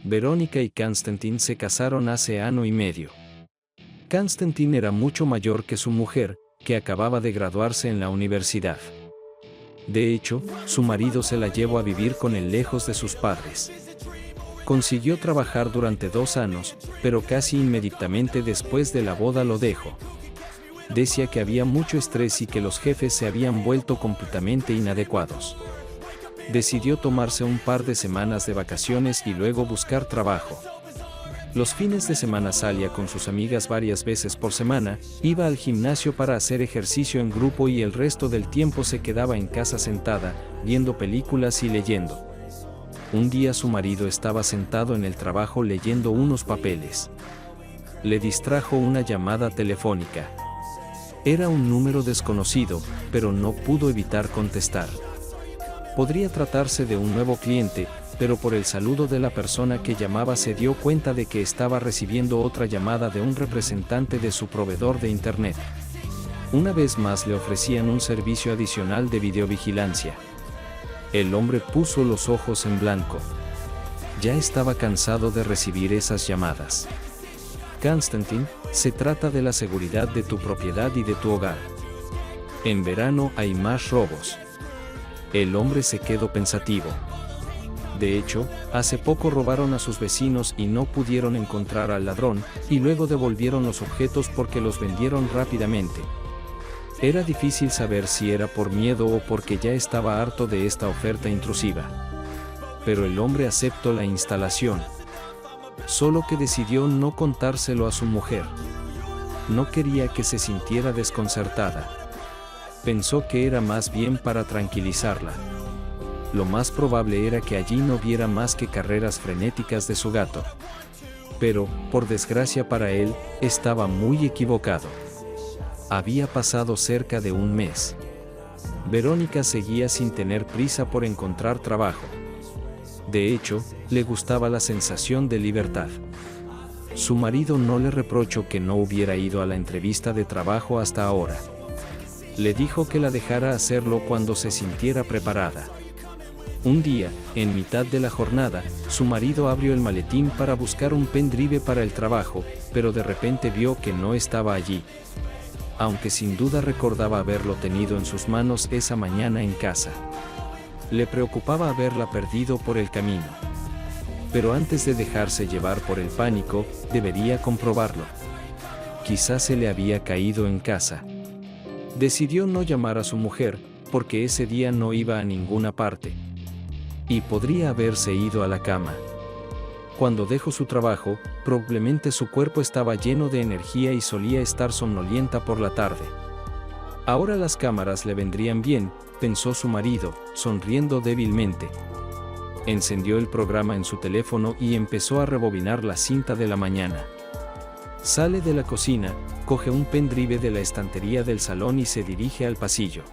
Verónica y Konstantin se casaron hace año y medio. Konstantin era mucho mayor que su mujer, que acababa de graduarse en la universidad. De hecho, su marido se la llevó a vivir con él lejos de sus padres. Consiguió trabajar durante 2 años, pero casi inmediatamente después de la boda lo dejó. Decía que había mucho estrés y que los jefes se habían vuelto completamente inadecuados. Decidió tomarse un par de semanas de vacaciones y luego buscar trabajo. Los fines de semana salía con sus amigas varias veces por semana, iba al gimnasio para hacer ejercicio en grupo y el resto del tiempo se quedaba en casa sentada, viendo películas y leyendo. Un día su marido estaba sentado en el trabajo leyendo unos papeles. Le distrajo una llamada telefónica. Era un número desconocido, pero no pudo evitar contestar. Podría tratarse de un nuevo cliente, pero por el saludo de la persona que llamaba se dio cuenta de que estaba recibiendo otra llamada de un representante de su proveedor de Internet. Una vez más le ofrecían un servicio adicional de videovigilancia. El hombre puso los ojos en blanco. Ya estaba cansado de recibir esas llamadas. Konstantin, se trata de la seguridad de tu propiedad y de tu hogar. En verano hay más robos. El hombre se quedó pensativo. De hecho, hace poco robaron a sus vecinos y no pudieron encontrar al ladrón, y luego devolvieron los objetos porque los vendieron rápidamente. Era difícil saber si era por miedo o porque ya estaba harto de esta oferta intrusiva. Pero el hombre aceptó la instalación. Solo que decidió no contárselo a su mujer. No quería que se sintiera desconcertada. Pensó que era más bien para tranquilizarla. Lo más probable era que allí no viera más que carreras frenéticas de su gato. Pero, por desgracia para él, estaba muy equivocado. Había pasado cerca de un mes. Verónica seguía sin tener prisa por encontrar trabajo. De hecho, le gustaba la sensación de libertad. Su marido no le reprochó que no hubiera ido a la entrevista de trabajo hasta ahora. Le dijo que la dejara hacerlo cuando se sintiera preparada. Un día, en mitad de la jornada, su marido abrió el maletín para buscar un pendrive para el trabajo, pero de repente vio que no estaba allí. Aunque sin duda recordaba haberlo tenido en sus manos esa mañana en casa. Le preocupaba haberla perdido por el camino. Pero antes de dejarse llevar por el pánico, debería comprobarlo. Quizás se le había caído en casa. Decidió no llamar a su mujer, porque ese día no iba a ninguna parte. Y podría haberse ido a la cama. Cuando dejó su trabajo, probablemente su cuerpo estaba lleno de energía y solía estar somnolienta por la tarde. Ahora las cámaras le vendrían bien, pensó su marido, sonriendo débilmente. Encendió el programa en su teléfono y empezó a rebobinar la cinta de la mañana. Sale de la cocina, coge un pendrive de la estantería del salón y se dirige al pasillo.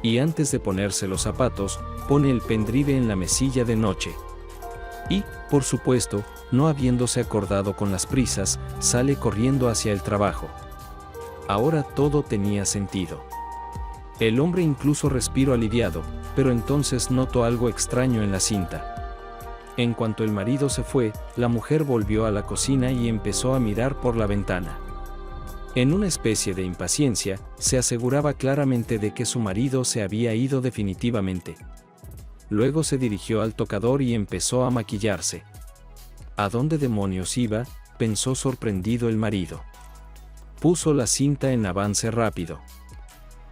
Y antes de ponerse los zapatos, pone el pendrive en la mesilla de noche. Y, por supuesto, no habiéndose acordado con las prisas, sale corriendo hacia el trabajo. Ahora todo tenía sentido. El hombre incluso respiró aliviado, pero entonces notó algo extraño en la cinta. En cuanto el marido se fue, la mujer volvió a la cocina y empezó a mirar por la ventana. En una especie de impaciencia, se aseguraba claramente de que su marido se había ido definitivamente. Luego se dirigió al tocador y empezó a maquillarse. ¿A dónde demonios iba?, pensó sorprendido el marido. Puso la cinta en avance rápido.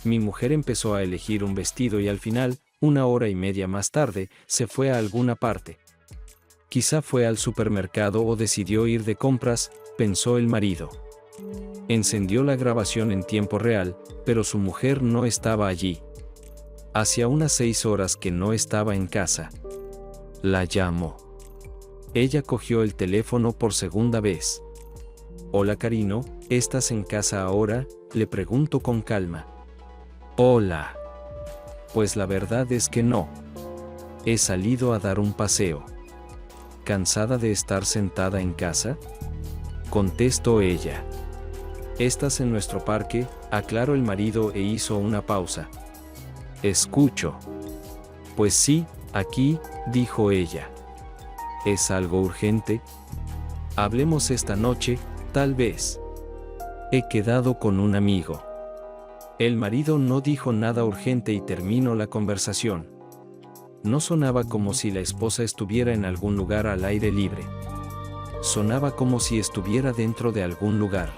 Mi mujer empezó a elegir un vestido y al final, 1 hora y media más tarde, se fue a alguna parte. Quizá fue al supermercado o decidió ir de compras, pensó el marido. Encendió la grabación en tiempo real, pero su mujer no estaba allí. Hacía unas 6 horas que no estaba en casa. La llamó. Ella cogió el teléfono por segunda vez. Hola Carino, ¿estás en casa ahora?, le preguntó con calma. Hola. Pues la verdad es que no. He salido a dar un paseo. ¿Cansada de estar sentada en casa?, contestó ella. ¿Estás en nuestro parque?, aclaró el marido e hizo una pausa. Escucho. Pues sí, aquí, dijo ella. ¿Es algo urgente? Hablemos esta noche, tal vez. He quedado con un amigo. El marido no dijo nada urgente y terminó la conversación. No sonaba como si la esposa estuviera en algún lugar al aire libre. Sonaba como si estuviera dentro de algún lugar.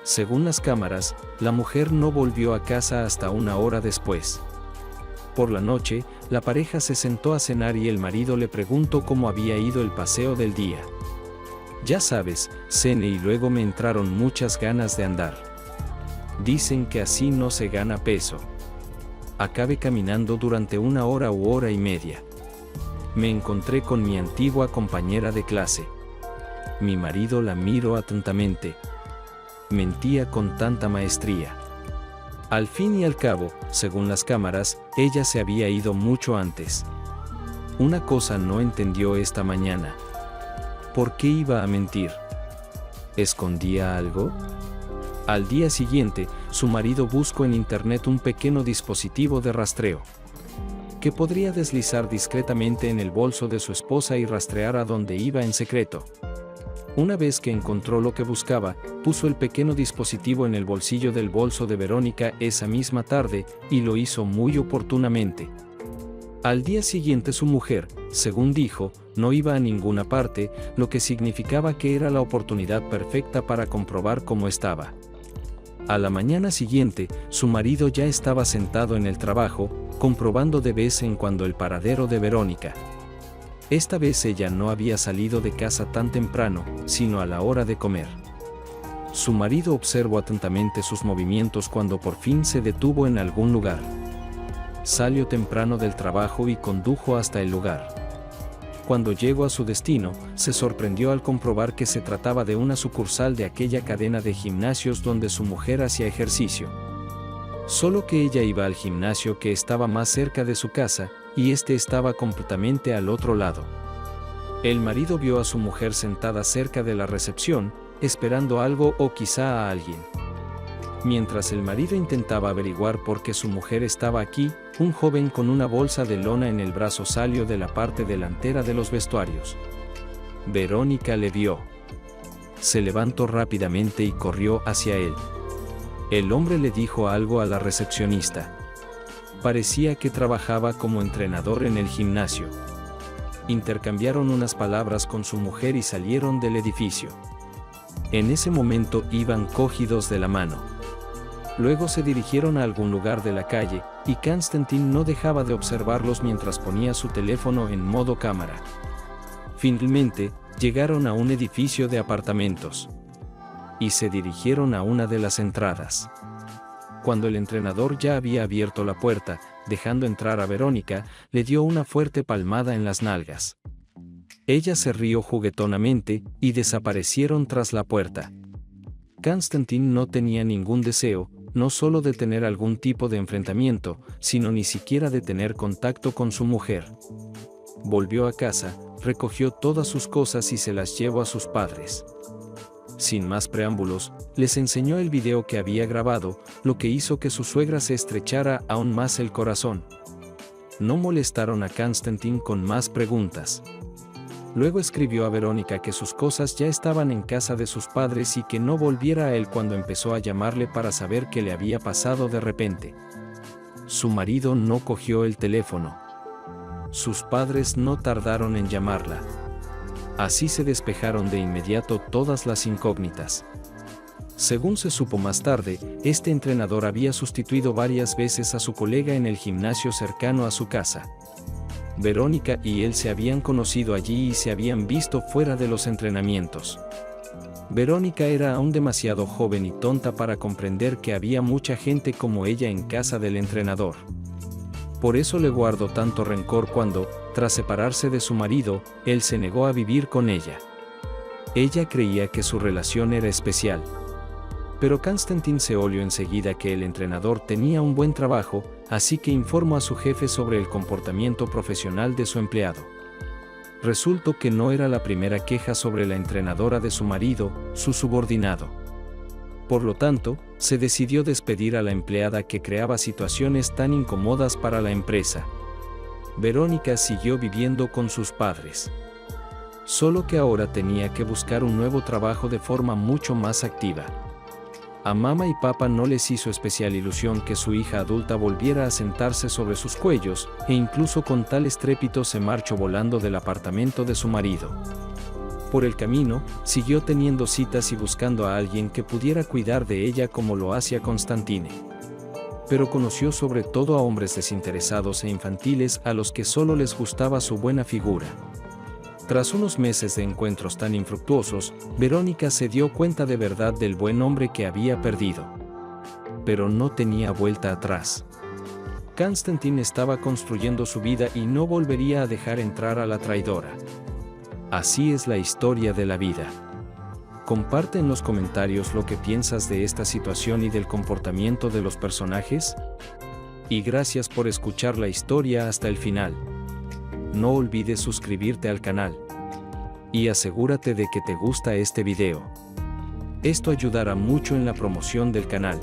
Según las cámaras, la mujer no volvió a casa hasta una hora después. Por la noche, la pareja se sentó a cenar y el marido le preguntó cómo había ido el paseo del día. Ya sabes, cené y luego me entraron muchas ganas de andar. Dicen que así no se gana peso. Acabé caminando durante una hora u hora y media. Me encontré con mi antigua compañera de clase. Mi marido la miró atentamente. Mentía con tanta maestría. Al fin y al cabo, según las cámaras, ella se había ido mucho antes. Una cosa no entendió esta mañana. ¿Por qué iba a mentir? ¿Escondía algo? Al día siguiente, su marido buscó en internet un pequeño dispositivo de rastreo que podría deslizar discretamente en el bolso de su esposa y rastrear a dónde iba en secreto. Una vez que encontró lo que buscaba, puso el pequeño dispositivo en el bolsillo del bolso de Verónica esa misma tarde, y lo hizo muy oportunamente. Al día siguiente su mujer, según dijo, no iba a ninguna parte, lo que significaba que era la oportunidad perfecta para comprobar cómo estaba. A la mañana siguiente, su marido ya estaba sentado en el trabajo, comprobando de vez en cuando el paradero de Verónica. Esta vez ella no había salido de casa tan temprano, sino a la hora de comer. Su marido observó atentamente sus movimientos cuando por fin se detuvo en algún lugar. Salió temprano del trabajo y condujo hasta el lugar. Cuando llegó a su destino, se sorprendió al comprobar que se trataba de una sucursal de aquella cadena de gimnasios donde su mujer hacía ejercicio. Solo que ella iba al gimnasio que estaba más cerca de su casa, y este estaba completamente al otro lado. El marido vio a su mujer sentada cerca de la recepción, esperando algo o quizá a alguien. Mientras el marido intentaba averiguar por qué su mujer estaba aquí, un joven con una bolsa de lona en el brazo salió de la parte delantera de los vestuarios. Verónica le vio. Se levantó rápidamente y corrió hacia él. El hombre le dijo algo a la recepcionista. Parecía que trabajaba como entrenador en el gimnasio. Intercambiaron unas palabras con su mujer y salieron del edificio. En ese momento iban cogidos de la mano. Luego se dirigieron a algún lugar de la calle, y Konstantin no dejaba de observarlos mientras ponía su teléfono en modo cámara. Finalmente, llegaron a un edificio de apartamentos. Y se dirigieron a una de las entradas. Cuando el entrenador ya había abierto la puerta, dejando entrar a Verónica, le dio una fuerte palmada en las nalgas. Ella se rió juguetonamente, y desaparecieron tras la puerta. Konstantin no tenía ningún deseo, no solo de tener algún tipo de enfrentamiento, sino ni siquiera de tener contacto con su mujer. Volvió a casa, recogió todas sus cosas y se las llevó a sus padres. Sin más preámbulos, les enseñó el video que había grabado, lo que hizo que su suegra se estrechara aún más el corazón. No molestaron a Konstantin con más preguntas. Luego escribió a Verónica que sus cosas ya estaban en casa de sus padres y que no volviera a él cuando empezó a llamarle para saber qué le había pasado de repente. Su marido no cogió el teléfono. Sus padres no tardaron en llamarla. Así se despejaron de inmediato todas las incógnitas. Según se supo más tarde, este entrenador había sustituido varias veces a su colega en el gimnasio cercano a su casa. Verónica y él se habían conocido allí y se habían visto fuera de los entrenamientos. Verónica era aún demasiado joven y tonta para comprender que había mucha gente como ella en casa del entrenador. Por eso le guardó tanto rencor cuando, tras separarse de su marido, él se negó a vivir con ella. Ella creía que su relación era especial. Pero Konstantin se olió enseguida que el entrenador tenía un buen trabajo, así que informó a su jefe sobre el comportamiento profesional de su empleado. Resultó que no era la primera queja sobre la entrenadora de su marido, su subordinado. Por lo tanto, se decidió despedir a la empleada que creaba situaciones tan incómodas para la empresa. Verónica siguió viviendo con sus padres. solo que ahora tenía que buscar un nuevo trabajo de forma mucho más activa. A mamá y papá no les hizo especial ilusión que su hija adulta volviera a sentarse sobre sus cuellos, e incluso con tal estrépito se marchó volando del apartamento de su marido. Por el camino, siguió teniendo citas y buscando a alguien que pudiera cuidar de ella como lo hacía Constantine. Pero conoció sobre todo a hombres desinteresados e infantiles a los que solo les gustaba su buena figura. Tras unos meses de encuentros tan infructuosos, Verónica se dio cuenta de verdad del buen hombre que había perdido. Pero no tenía vuelta atrás. Constantine estaba construyendo su vida y no volvería a dejar entrar a la traidora. Así es la historia de la vida. Comparte en los comentarios lo que piensas de esta situación y del comportamiento de los personajes. Y gracias por escuchar la historia hasta el final. No olvides suscribirte al canal. Y asegúrate de que te gusta este video. Esto ayudará mucho en la promoción del canal.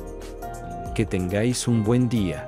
Que tengáis un buen día.